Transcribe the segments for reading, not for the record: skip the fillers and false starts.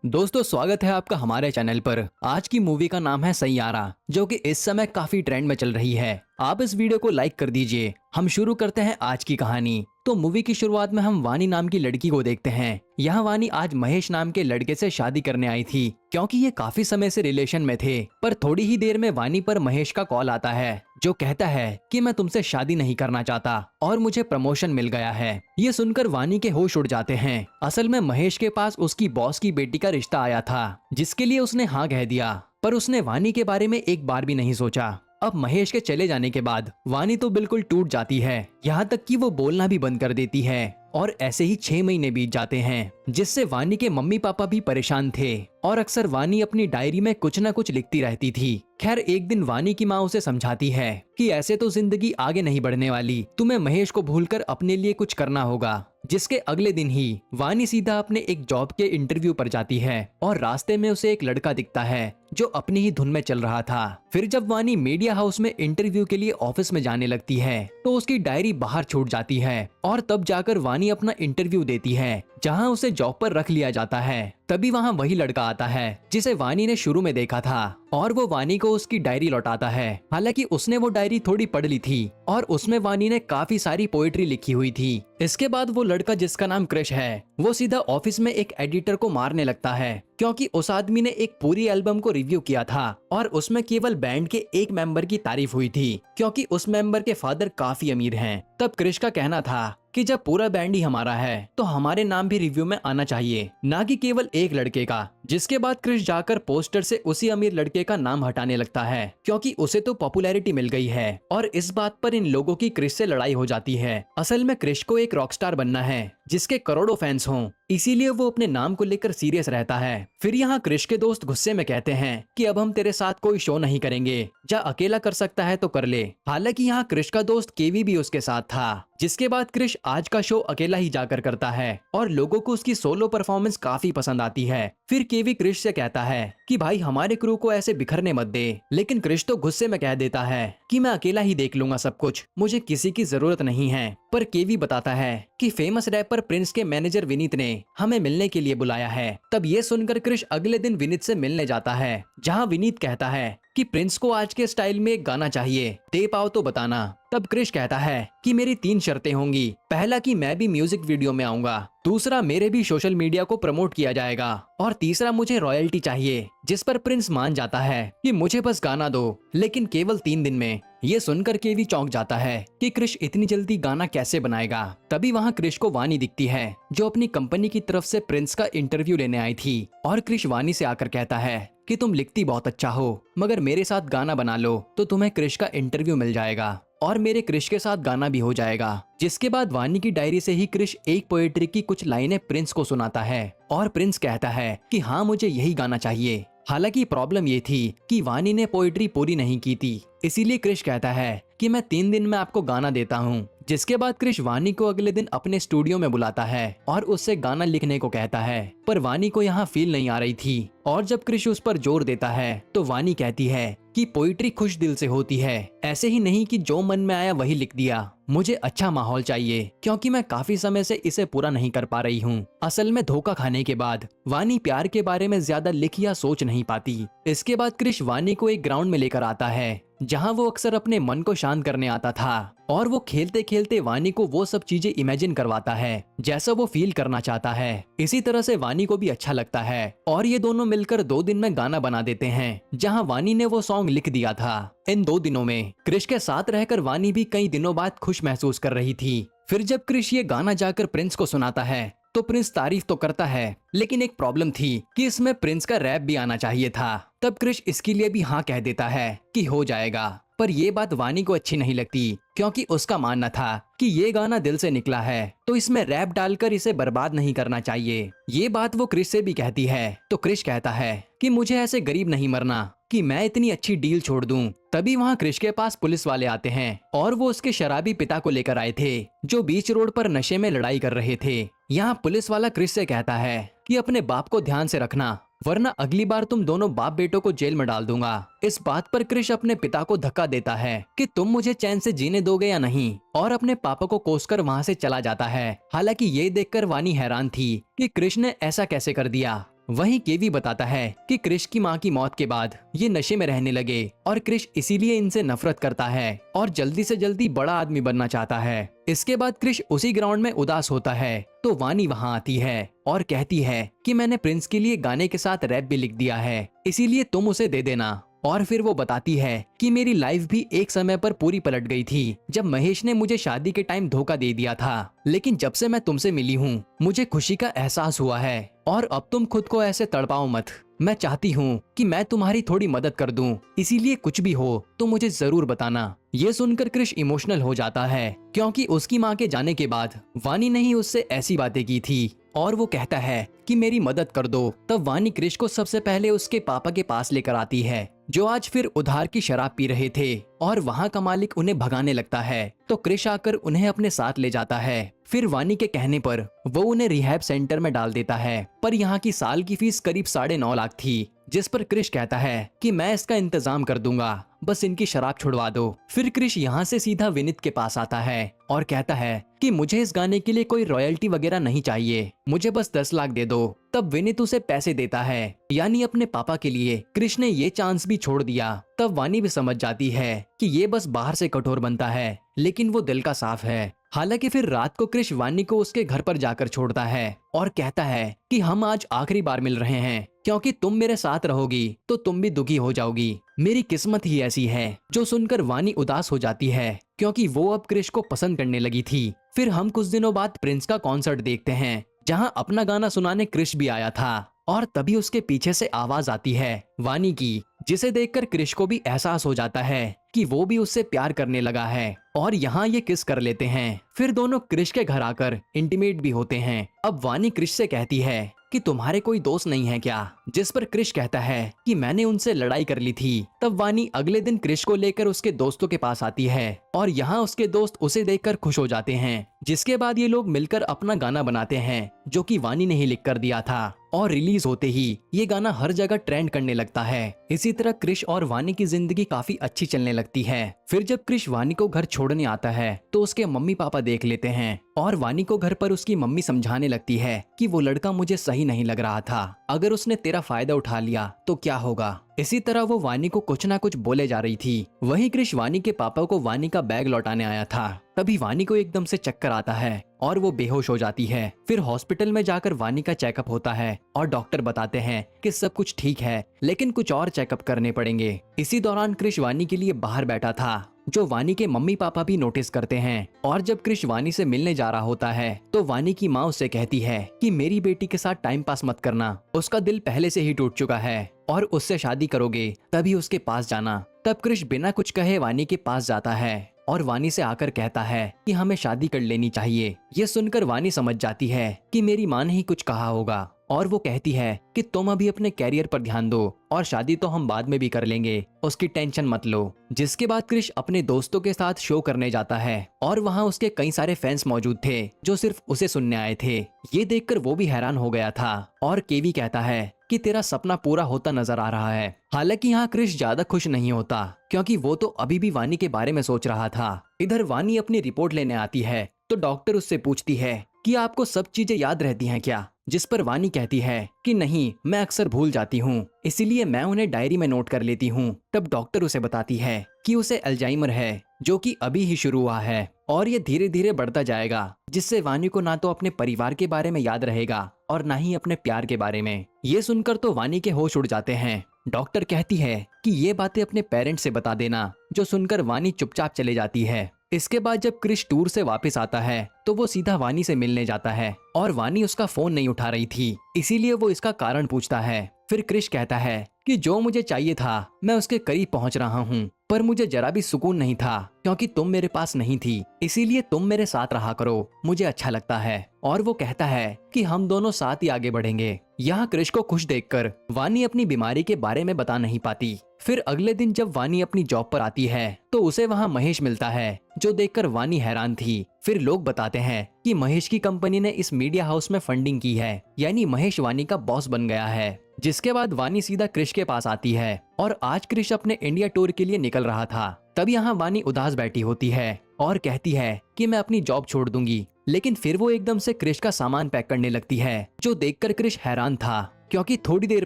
दोस्तों, स्वागत है आपका हमारे चैनल पर। आज की मूवी का नाम है सैयारा, जो कि इस समय काफी ट्रेंड में चल रही है। आप इस वीडियो को लाइक कर दीजिए। हम शुरू करते हैं आज की कहानी। तो मूवी की शुरुआत में हम वानी नाम की लड़की को देखते हैं। यहाँ वानी आज महेश नाम के लड़के से शादी करने आई थी, क्योंकि ये काफी समय से रिलेशन में थे। पर थोड़ी ही देर में वानी पर महेश का कॉल आता है, जो कहता है कि मैं तुमसे शादी नहीं करना चाहता और मुझे प्रमोशन मिल गया है। ये सुनकर वानी के होश उड़ जाते हैं। असल में महेश के पास उसकी बॉस की बेटी का रिश्ता आया था, जिसके लिए उसने हाँ कह दिया, पर उसने वानी के बारे में एक बार भी नहीं सोचा। अब महेश के चले जाने के बाद वानी तो बिल्कुल टूट जाती है, यहाँ तक कि वो बोलना भी बंद कर देती है। और ऐसे ही 6 महीने बीत जाते हैं, जिससे वानी के मम्मी पापा भी परेशान थे और अक्सर वानी अपनी डायरी में कुछ न कुछ लिखती रहती थी। खैर, एक दिन वानी की माँ उसे समझाती है कि ऐसे तो जिंदगी आगे नहीं बढ़ने वाली, तुम्हें महेश को भूलकर अपने लिए कुछ करना होगा। जिसके अगले दिन ही वानी सीधा अपने एक जॉब के इंटरव्यू पर जाती है और रास्ते में उसे एक लड़का दिखता है जो अपनी ही धुन में चल रहा था। फिर जब वानी मीडिया हाउस में इंटरव्यू के लिए ऑफिस में जाने लगती है तो उसकी डायरी बाहर छूट जाती है और तब जाकर वानी अपना इंटरव्यू देती है, जहां उसे जॉब पर रख लिया जाता है। तभी वहां वही लड़का आता है जिसे वानी ने शुरू में देखा था और वो वानी को उसकी डायरी लौटाता है। हालांकि उसने वो डायरी थोड़ी पढ़ ली थी और उसमें वानी ने काफी सारी पोएट्री लिखी हुई थी। इसके बाद वो लड़का, जिसका नाम क्रिश है, वो सीधा ऑफिस में एक एडिटर को मारने लगता है, क्योंकि उस आदमी ने एक पूरी एल्बम को रिव्यू किया था और उसमें केवल बैंड के एक मेंबर की तारीफ हुई थी, क्योंकि उस मेंबर के फादर काफी अमीर हैं। तब क्रिश का कहना था कि जब पूरा बैंड ही हमारा है तो हमारे नाम भी रिव्यू में आना चाहिए, ना कि केवल एक लड़के का। जिसके बाद क्रिश जाकर पोस्टर से उसी अमीर लड़के का नाम हटाने लगता है, क्योंकि उसे तो पॉपुलैरिटी मिल गई है। और इस बात पर इन लोगों की क्रिश से लड़ाई हो जाती है। असल में क्रिश को एक रॉकस्टार बनना है जिसके करोड़ों फैंस हों, इसीलिए वो अपने नाम को लेकर सीरियस रहता है। फिर यहाँ क्रिश के दोस्त गुस्से में कहते हैं कि अब हम तेरे साथ कोई शो नहीं करेंगे, जा अकेला कर सकता है तो कर ले। हालांकि यहाँ क्रिश का दोस्त केवी भी उसके साथ था। जिसके बाद क्रिश आज का शो अकेला ही जाकर करता है और लोगों को उसकी सोलो परफॉर्मेंस काफी पसंद आती है। फिर केवी क्रिश से कहता है कि भाई हमारे क्रू को ऐसे बिखरने मत दे, लेकिन क्रिश तो गुस्से में कह देता है कि मैं अकेला ही देख लूंगा सब कुछ, मुझे किसी की जरूरत नहीं है। पर केवी बताता है कि फेमस रैपर प्रिंस के मैनेजर विनीत ने हमें मिलने के लिए बुलाया है। तब ये सुनकर क्रिश अगले दिन विनीत से मिलने जाता है, जहाँ विनीत कहता है कि प्रिंस को आज के स्टाइल में एक गाना चाहिए, दे पाओ तो बताना। तब क्रिश कहता है कि मेरी 3 शर्तें होंगी। पहला कि मैं भी म्यूजिक वीडियो में आऊंगा, दूसरा मेरे भी सोशल मीडिया को प्रमोट किया जाएगा, और तीसरा मुझे रॉयल्टी चाहिए। जिस पर प्रिंस मान जाता है कि मुझे बस गाना दो, लेकिन केवल 3 दिन में। ये सुनकर केवी चौंक जाता है कि क्रिश इतनी जल्दी गाना कैसे बनाएगा। तभी वहाँ क्रिश को वानी दिखती है, जो अपनी कंपनी की तरफ से प्रिंस का इंटरव्यू लेने आई थी। और क्रिश वानी से आकर कहता है कि तुम लिखती बहुत अच्छा हो, मगर मेरे साथ गाना बना लो तो तुम्हें क्रिश का इंटरव्यू मिल जाएगा और मेरे क्रिश के साथ गाना भी हो जाएगा। जिसके बाद वानी की डायरी से ही क्रिश एक पोएट्री की कुछ लाइनें प्रिंस को सुनाता है और प्रिंस कहता है कि हाँ, मुझे यही गाना चाहिए। हालांकि प्रॉब्लम ये थी कि वानी ने पोएट्री पूरी नहीं की थी, इसीलिए क्रिश कहता है कि मैं 3 दिन में आपको गाना देता हूँ। जिसके बाद क्रिश वानी को अगले दिन अपने स्टूडियो में बुलाता है और उससे गाना लिखने को कहता है। पर वानी को यहाँ फील नहीं आ रही थी और जब क्रिश उस पर जोर देता है तो वानी कहती है कि पोइट्री खुश दिल से होती है, ऐसे ही नहीं कि जो मन में आया वही लिख दिया। मुझे अच्छा माहौल चाहिए, क्योंकि मैं काफी समय से इसे पूरा नहीं कर पा रही हूँ। असल में धोखा खाने के बाद वानी प्यार के बारे में ज्यादा लिख या सोच नहीं पाती। इसके बाद क्रिश वानी को एक ग्राउंड में लेकर आता है, जहाँ वो अक्सर अपने मन को शांत करने आता था, और वो खेलते खेलते वानी को वो सब चीजें इमेजिन करवाता है जैसा वो फील करना चाहता है। इसी तरह से वानी को भी अच्छा लगता है और ये दोनों मिलकर 2 दिन में गाना बना देते हैं, जहाँ वानी ने वो सॉन्ग लिख दिया था। इन 2 दिनों में क्रिश के साथ रहकर वानी भी कई दिनों बाद खुश महसूस कर रही थी। फिर जब क्रिश ये गाना जाकर प्रिंस को सुनाता है तो प्रिंस तारीफ तो करता है, लेकिन एक प्रॉब्लम थी कि इसमें प्रिंस का रैप भी आना चाहिए था। तब क्रिश इसके लिए भी हाँ कह देता है कि हो जाएगा। पर ये बात वानी को अच्छी नहीं लगती, क्योंकि उसका मानना था कि ये गाना दिल से निकला है तो इसमें रैप डालकर इसे बर्बाद नहीं करना चाहिए। ये बात वो क्रिश से भी कहती है तो क्रिश कहता है कि मुझे ऐसे गरीब नहीं मरना कि मैं इतनी अच्छी डील छोड़ दूं। तभी वहाँ क्रिश के पास पुलिस वाले आते हैं और वो उसके शराबी पिता को लेकर आए थे, जो बीच रोड पर नशे में लड़ाई कर रहे थे। यहाँ पुलिस वाला क्रिश से कहता है कि अपने बाप को ध्यान से रखना, वरना अगली बार तुम दोनों बाप बेटों को जेल में डाल दूंगा। इस बात पर क्रिश अपने पिता को धक्का देता है कि तुम मुझे चैन से जीने दोगे या नहीं, और अपने पापा को कोसकर वहाँ से चला जाता है। हालांकि ये देखकर वानी हैरान थी कि क्रिश ने ऐसा कैसे कर दिया। वहीं केवी बताता है कि क्रिश की माँ की मौत के बाद ये नशे में रहने लगे और क्रिश इसीलिए इनसे नफरत करता है और जल्दी से जल्दी बड़ा आदमी बनना चाहता है। इसके बाद क्रिश उसी ग्राउंड में उदास होता है तो वानी वहाँ आती है और कहती है कि मैंने प्रिंस के लिए गाने के साथ रैप भी लिख दिया है, इसीलिए तुम उसे दे देना। और फिर वो बताती है कि मेरी लाइफ भी एक समय पर पूरी पलट गई थी जब महेश ने मुझे शादी के टाइम धोखा दे दिया था, लेकिन जब से मैं तुमसे मिली हूँ मुझे खुशी का एहसास हुआ है और अब तुम खुद को ऐसे तड़पाओ मत। मैं चाहती हूँ कि मैं तुम्हारी थोड़ी मदद कर दूं, इसीलिए कुछ भी हो तो मुझे जरूर बताना। ये सुनकर क्रिश इमोशनल हो जाता है क्योंकि उसकी माँ के जाने के बाद वानी ने ही उससे ऐसी बातें की थी और वो कहता है कि मेरी मदद कर दो। तब वानी क्रिश को सबसे पहले उसके पापा के पास लेकर आती है जो आज फिर उधार की शराब पी रहे थे और वहाँ का मालिक उन्हें भगाने लगता है तो क्रिश आकर उन्हें अपने साथ ले जाता है। फिर वानी के कहने पर वो उन्हें रिहैब सेंटर में डाल देता है, पर यहाँ की साल की फीस करीब 9.5 लाख थी, जिस पर क्रिश कहता है कि मैं इसका इंतजाम कर दूंगा, बस इनकी शराब छुड़वा दो। फिर क्रिश यहाँ से सीधा विनीत के पास आता है और कहता है कि मुझे इस गाने के लिए कोई रॉयल्टी वगैरह नहीं चाहिए, मुझे बस 10 लाख दे दो। तब विनीत उसे पैसे देता है, यानी अपने पापा के लिए क्रिश ने ये चांस भी छोड़ दिया। तब वानी भी समझ जाती है कि ये बस बाहर से कठोर बनता है लेकिन वो दिल का साफ है। हालांकि फिर रात को क्रिश वानी को उसके घर पर जाकर छोड़ता है और कहता है कि हम आज आखिरी बार मिल रहे हैं, क्योंकि तुम मेरे साथ रहोगी तो तुम भी दुखी हो जाओगी, मेरी किस्मत ही ऐसी है। जो सुनकर वानी उदास हो जाती है क्योंकि वो अब क्रिश को पसंद करने लगी थी। फिर हम कुछ दिनों बाद प्रिंस का कॉन्सर्ट देखते हैं जहां अपना गाना सुनाने क्रिश भी आया था और तभी उसके पीछे से आवाज आती है वानी की, जिसे देखकर क्रिश को भी एहसास हो जाता है कि वो भी उससे प्यार करने लगा है और यहाँ ये किस कर लेते हैं। फिर दोनों क्रिश के घर आकर इंटीमेट भी होते हैं। अब वानी क्रिश से कहती है कि तुम्हारे कोई दोस्त नहीं है क्या, जिस पर क्रिश कहता है कि मैंने उनसे लड़ाई कर ली थी। तब वानी अगले दिन क्रिश को लेकर उसके दोस्तों के पास आती है और यहाँ उसके दोस्त उसे देखकर खुश हो जाते हैं, जिसके बाद ये लोग मिलकर अपना गाना बनाते हैं जो कि वानी ने ही लिख कर दिया था और रिलीज होते ही ये गाना हर जगह ट्रेंड करने लगता है। इसी तरह क्रिश और वानी की जिंदगी काफी अच्छी चलने लगती है। फिर जब क्रिश वानी को घर छोड़ने आता है तो उसके मम्मी पापा देख लेते हैं और वानी को घर पर उसकी मम्मी समझाने लगती है कि वो लड़का मुझे सही नहीं लग रहा था, अगर उसने तेरा फायदा उठा लिया तो क्या होगा। इसी तरह वो वानी को कुछ ना कुछ बोले जा रही थी। वहीं क्रिश वानी के पापा को वानी का बैग लौटाने आया था। तभी वानी को एकदम से चक्कर आता है और वो बेहोश हो जाती है। फिर हॉस्पिटल में जाकर वानी का चेकअप होता है और डॉक्टर बताते हैं कि सब कुछ ठीक है लेकिन कुछ और चेकअप करने पड़ेंगे। इसी दौरान क्रिश वानी के लिए बाहर बैठा था, जो वानी के मम्मी पापा भी नोटिस करते हैं। और जब क्रिश वानी से मिलने जा रहा होता है तो वानी की माँ उससे कहती है कि मेरी बेटी के साथ टाइम पास मत करना, उसका दिल पहले से ही टूट चुका है और उससे शादी करोगे तभी उसके पास जाना। तब क्रिश बिना कुछ कहे वानी के पास जाता है और वानी से आकर कहता है कि हमें शादी कर लेनी चाहिए। ये सुनकर वानी समझ जाती है कि मेरी माँ ने ही कुछ कहा होगा और वो कहती है कि तुम अभी अपने कैरियर पर ध्यान दो और शादी तो हम बाद में भी कर लेंगे, उसकी टेंशन मत लो। जिसके बाद क्रिश अपने दोस्तों के साथ शो करने जाता है और वहाँ उसके कई सारे फैंस मौजूद थे जो सिर्फ उसे सुनने आए थे। ये देखकर वो भी हैरान हो गया था और केवी कहता है कि तेरा सपना पूरा होता नजर आ रहा है। हालांकि यहाँ क्रिश ज्यादा खुश नहीं होता क्योंकि वो तो अभी भी वानी के बारे में सोच रहा था। इधर वानी अपनी रिपोर्ट लेने आती है तो डॉक्टर उससे पूछती है कि आपको सब चीजें याद रहती हैं क्या, जिस पर वानी कहती है कि नहीं, मैं अक्सर भूल जाती हूँ, इसीलिए मैं उन्हें डायरी में नोट कर लेती हूँ। तब डॉक्टर उसे बताती है कि उसे अल्जाइमर है जो कि अभी ही शुरू हुआ है और ये धीरे धीरे बढ़ता जाएगा, जिससे वानी को ना तो अपने परिवार के बारे में याद रहेगा और ना ही अपने प्यार के बारे में। ये सुनकर तो वानी के होश उड़ जाते हैं। डॉक्टर कहती है कि ये बातें अपने पेरेंट्स से बता देना, जो सुनकर वानी चुपचाप चले जाती है। इसके बाद जब क्रिश टूर से वापस आता है तो वो सीधा वानी से मिलने जाता है और वानी उसका फोन नहीं उठा रही थी, इसीलिए वो इसका कारण पूछता है। फिर क्रिश कहता है कि जो मुझे चाहिए था मैं उसके करीब पहुंच रहा हूँ, पर मुझे जरा भी सुकून नहीं था क्योंकि तुम मेरे पास नहीं थी, इसीलिए तुम मेरे साथ रहा करो, मुझे अच्छा लगता है। और वो कहता है कि हम दोनों साथ ही आगे बढ़ेंगे। यहाँ क्रिश को खुश देखकर वानी अपनी बीमारी के बारे में बता नहीं पाती। फिर अगले दिन जब वानी अपनी जॉब पर आती है तो उसे वहाँ महेश मिलता है, जो देखकर वानी हैरान थी। फिर लोग बताते हैं कि महेश की कंपनी ने इस मीडिया हाउस में फंडिंग की है, यानी महेश वानी का बॉस बन गया है। जिसके बाद वानी सीधा क्रिश के पास आती है और आज क्रिश अपने इंडिया टूर के लिए निकल रहा था। तब यहाँ वानी उदास बैठी होती है और कहती है कि मैं अपनी जॉब छोड़ दूंगी, लेकिन फिर वो एकदम से क्रिश का सामान पैक करने लगती है, जो देखकर क्रिश हैरान था क्योंकि थोड़ी देर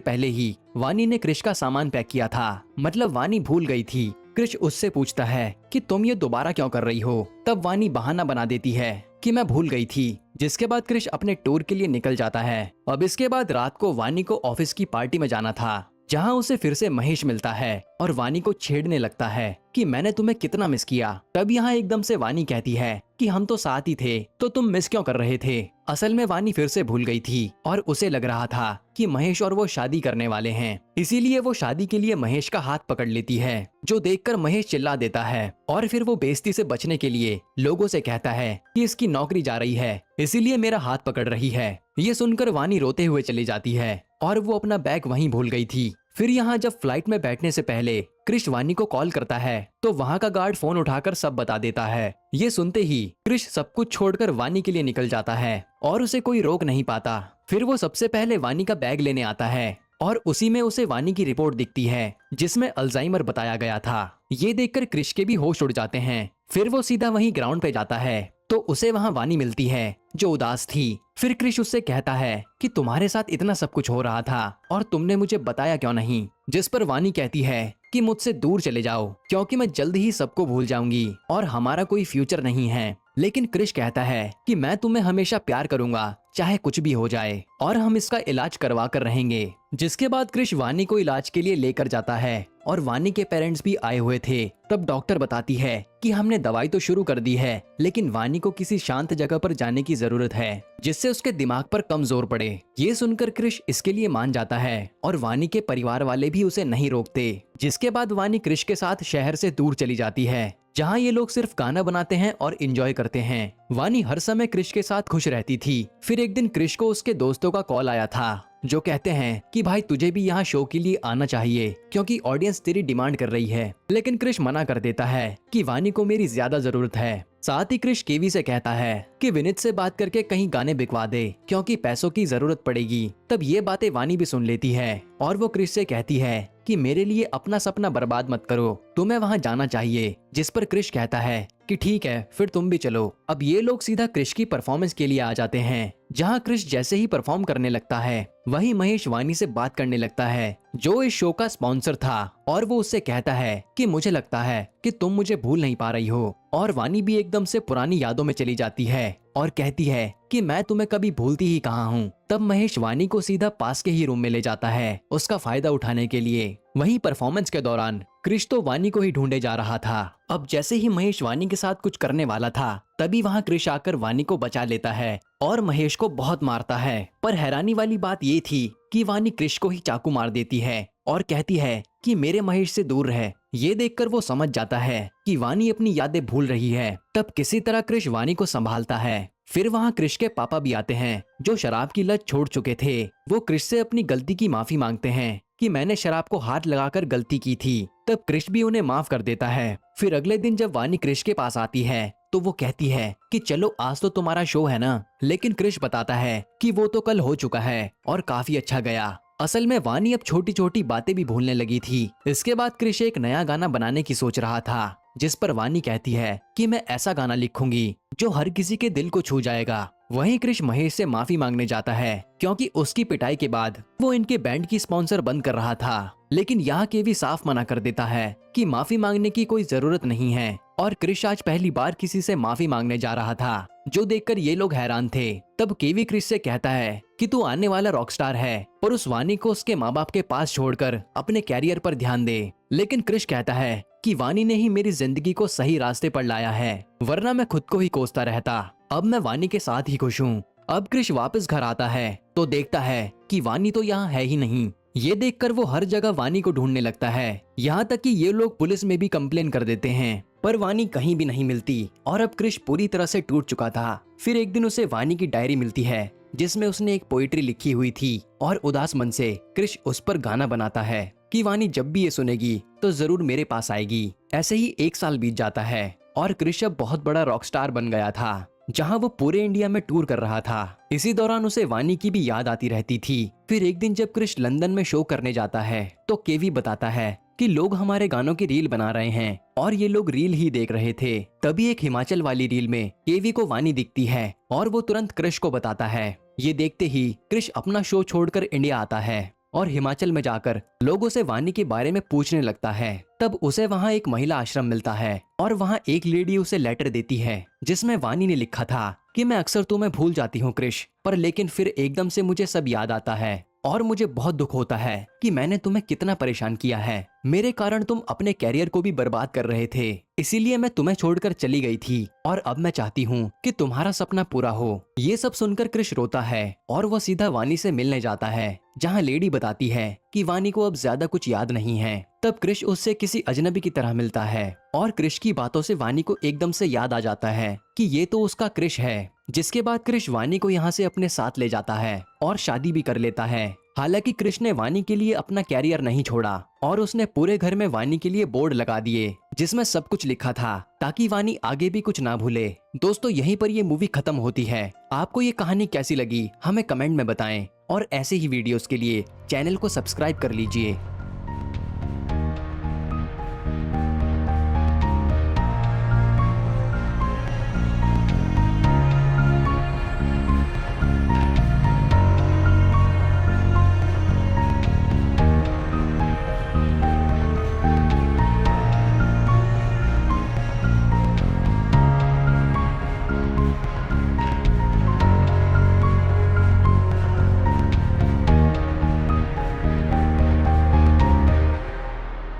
पहले ही वानी ने क्रिश का सामान पैक किया था। मतलब वानी भूल गई थी। क्रिश उससे पूछता है कि तुम ये दोबारा क्यों कर रही हो। तब वानी बहाना बना देती है कि मैं भूल गई थी। जिसके बाद क्रिश अपने टूर के लिए निकल जाता है। अब इसके बाद रात को वानी को ऑफिस की पार्टी में जाना था, जहां उसे फिर से महेश मिलता है और वानी को छेड़ने लगता है कि मैंने तुम्हें कितना मिस किया। तब यहाँ एकदम से वानी कहती है कि हम तो साथ ही थे, तो तुम मिस क्यों कर रहे थे। असल में वानी फिर से भूल गई थी और उसे लग रहा था कि महेश और वो शादी करने वाले हैं, इसीलिए वो शादी के लिए महेश का हाथ पकड़ लेती है, जो देखकर महेश चिल्ला देता है और फिर वो बेइज्जती से बचने के लिए लोगों से कहता है कि इसकी नौकरी जा रही है, इसीलिए मेरा हाथ पकड़ रही है। ये सुनकर वानी रोते हुए चली जाती है और वो अपना बैग वहीं भूल गई थी। फिर यहाँ जब फ्लाइट में बैठने से पहले क्रिश वानी को कॉल करता है तो वहाँ का गार्ड फोन उठाकर सब बता देता है। ये सुनते ही क्रिश सब कुछ छोड़कर वानी के लिए निकल जाता है और उसे कोई रोक नहीं पाता। फिर वो सबसे पहले वानी का बैग लेने आता है और उसी में उसे वानी की रिपोर्ट दिखती है, जिसमें अल्जाइमर बताया गया था। ये देखकर क्रिश के भी होश उड़ जाते हैं। फिर वो सीधा वहीं ग्राउंड पे जाता है तो उसे वहाँ वानी मिलती है, जो उदास थी। फिर क्रिश उससे कहता है कि तुम्हारे साथ इतना सब कुछ हो रहा था और तुमने मुझे बताया क्यों नहीं। जिस पर वानी कहती है कि मुझसे दूर चले जाओ, क्योंकि मैं जल्द ही सबको भूल जाऊंगी और हमारा कोई फ्यूचर नहीं है। लेकिन क्रिश कहता है कि मैं तुम्हें हमेशा प्यार करूंगा, चाहे कुछ भी हो जाए, और हम इसका इलाज करवा कर रहेंगे। जिसके बाद क्रिश वानी को इलाज के लिए लेकर जाता है और वानी के पेरेंट्स भी आए हुए थे। तब डॉक्टर बताती है कि हमने दवाई तो शुरू कर दी है, लेकिन वानी को किसी शांत जगह पर जाने की जरूरत है, जिससे उसके दिमाग पर कम जोर पड़े। ये सुनकर क्रिश इसके लिए मान जाता है और वानी के परिवार वाले भी उसे नहीं रोकते। जिसके बाद वानी क्रिश के साथ शहर से दूर चली जाती है, जहाँ ये लोग सिर्फ गाना बनाते हैं और एंजॉय करते हैं। वानी हर समय क्रिश के साथ खुश रहती थी। फिर एक दिन क्रिश को उसके दोस्तों का कॉल आया था, जो कहते हैं कि भाई तुझे भी यहाँ शो के लिए आना चाहिए, क्योंकि ऑडियंस तेरी डिमांड कर रही है। लेकिन क्रिश मना कर देता है कि वानी को मेरी ज्यादा जरूरत है। साथ ही क्रिश केवी से कहता है कि विनीत से बात करके कहीं गाने बिकवा दे, क्योंकि पैसों की जरूरत पड़ेगी। तब ये बातें वानी भी सुन लेती है और वो क्रिश से कहती है कि मेरे लिए अपना सपना बर्बाद मत करो, तुम्हें वहाँ जाना चाहिए। जिस पर क्रिश कहता है कि ठीक है, फिर तुम भी चलो। अब ये लोग सीधा क्रिश की परफॉर्मेंस के लिए आ जाते हैं, जहाँ क्रिश जैसे ही परफॉर्म करने लगता है वहीं महेश वानी से बात करने लगता है, जो इस शो का स्पॉन्सर था, और वो उससे कहता है कि मुझे लगता है कि तुम मुझे भूल नहीं पा रही हो। और वानी भी एकदम से पुरानी यादों में चली जाती है और कहती है कि मैं तुम्हें कभी भूलती ही कहाँ हूँ। तब महेश वानी को सीधा पास के ही रूम में ले जाता है उसका फायदा उठाने के लिए। वहीं परफॉर्मेंस के दौरान क्रिश तो वानी को ही ढूंढे जा रहा था। अब जैसे ही महेश वानी के साथ कुछ करने वाला था, तभी वहाँ क्रिश आकर वानी को बचा लेता है और महेश को बहुत मारता है। पर हैरानी वाली बात ये थी कि वानी क्रिश को ही चाकू मार देती है और कहती है कि मेरे महेश से दूर रह। ये देखकर वो समझ जाता है कि वानी अपनी यादें भूल रही है। तब किसी तरह क्रिश वानी को संभालता है। फिर वहाँ क्रिश के पापा भी आते हैं, जो शराब की लत छोड़ चुके थे। वो क्रिश से अपनी गलती की माफी मांगते हैं कि मैंने शराब को हाथ लगाकर गलती की थी। तब क्रिश भी उन्हें माफ कर देता है। फिर अगले दिन जब वानी क्रिश के पास आती है तो वो कहती है कि चलो आज तो तुम्हारा शो है ना। लेकिन क्रिश बताता है कि वो तो कल हो चुका है और काफी अच्छा गया। असल में वानी अब छोटी छोटी बातें भी भूलने लगी थी। इसके बाद क्रिश एक नया गाना बनाने की सोच रहा था, जिस पर वानी कहती है कि मैं ऐसा गाना लिखूंगी जो हर किसी के दिल को छू जाएगा। वहीं क्रिश महेश से माफी मांगने जाता है, क्योंकि उसकी पिटाई के बाद वो इनके बैंड की स्पॉन्सर बंद कर रहा था। लेकिन यहाँ केवी साफ मना कर देता है कि माफी मांगने की कोई जरूरत नहीं है। और क्रिश आज पहली बार किसी से माफी मांगने जा रहा था, जो देखकर ये लोग हैरान थे। तब केवी क्रिश से कहता है कि तू आने वाला रॉकस्टार है, पर उस वानी को उसके माँ बाप के पास छोड़कर अपने कैरियर पर ध्यान दे। लेकिन क्रिश कहता है कि वानी ने ही मेरी जिंदगी को सही रास्ते पर लाया है, वरना मैं खुद को ही कोसता रहता। अब मैं वानी के साथ ही खुश हूँ। अब क्रिश वापस घर आता है तो देखता है कि वानी तो यहाँ है ही नहीं। ये देखकर वो हर जगह वानी को ढूंढने लगता है, यहाँ तक कि ये लोग पुलिस में भी कंप्लेन कर देते हैं, पर वानी कहीं भी नहीं मिलती। और अब क्रिश पूरी तरह से टूट चुका था। फिर एक दिन उसे वानी की डायरी मिलती है, जिसमें उसने एक पोइट्री लिखी हुई थी, और उदास मन से क्रिश उस पर गाना बनाता है कि वानी जब भी ये सुनेगी तो जरूर मेरे पास आएगी। ऐसे ही 1 साल बीत जाता है और क्रिश अब बहुत बड़ा रॉकस्टार बन गया था, जहां वो पूरे इंडिया में टूर कर रहा था। इसी दौरान उसे वानी की भी याद आती रहती थी। फिर एक दिन जब क्रिश लंदन में शो करने जाता है तो केवी बताता है कि लोग हमारे गानों की रील बना रहे हैं, और ये लोग रील ही देख रहे थे। तभी एक हिमाचल वाली रील में केवी को वानी दिखती है और वो तुरंत क्रिश को बताता है। ये देखते ही क्रिश अपना शो छोड़कर इंडिया आता है और हिमाचल में जाकर लोगों से वानी के बारे में पूछने लगता है। तब उसे वहाँ एक महिला आश्रम मिलता है और वहाँ एक लेडी उसे लेटर देती है जिसमें वानी ने लिखा था कि मैं अक्सर तुम्हें भूल जाती हूँ क्रिश, पर लेकिन फिर एकदम से मुझे सब याद आता है और मुझे बहुत दुख होता है कि मैंने तुम्हें कितना परेशान किया है। मेरे कारण तुम अपने कैरियर को भी बर्बाद कर रहे थे, इसीलिए मैं तुम्हें छोड़कर चली गई थी और अब मैं चाहती हूँ कि तुम्हारा सपना पूरा हो। ये सब सुनकर क्रिश रोता है और वो सीधा वानी से मिलने जाता है, जहाँ लेडी बताती है कि वानी को अब ज्यादा कुछ याद नहीं है। तब क्रिश उससे किसी अजनबी की तरह मिलता है और क्रिश की बातों से वानी को एकदम से याद आ जाता है कि ये तो उसका क्रिश है। जिसके बाद क्रिश वानी को यहाँ से अपने साथ ले जाता है और शादी भी कर लेता है। हालांकि क्रिश ने वानी के लिए अपना कैरियर नहीं छोड़ा और उसने पूरे घर में वानी के लिए बोर्ड लगा दिए जिसमें सब कुछ लिखा था ताकि वानी आगे भी कुछ ना भूले। दोस्तों, यहीं पर ये मूवी खत्म होती है। आपको ये कहानी कैसी लगी हमें कमेंट में बताएं और ऐसे ही वीडियोस के लिए चैनल को सब्सक्राइब कर लीजिए।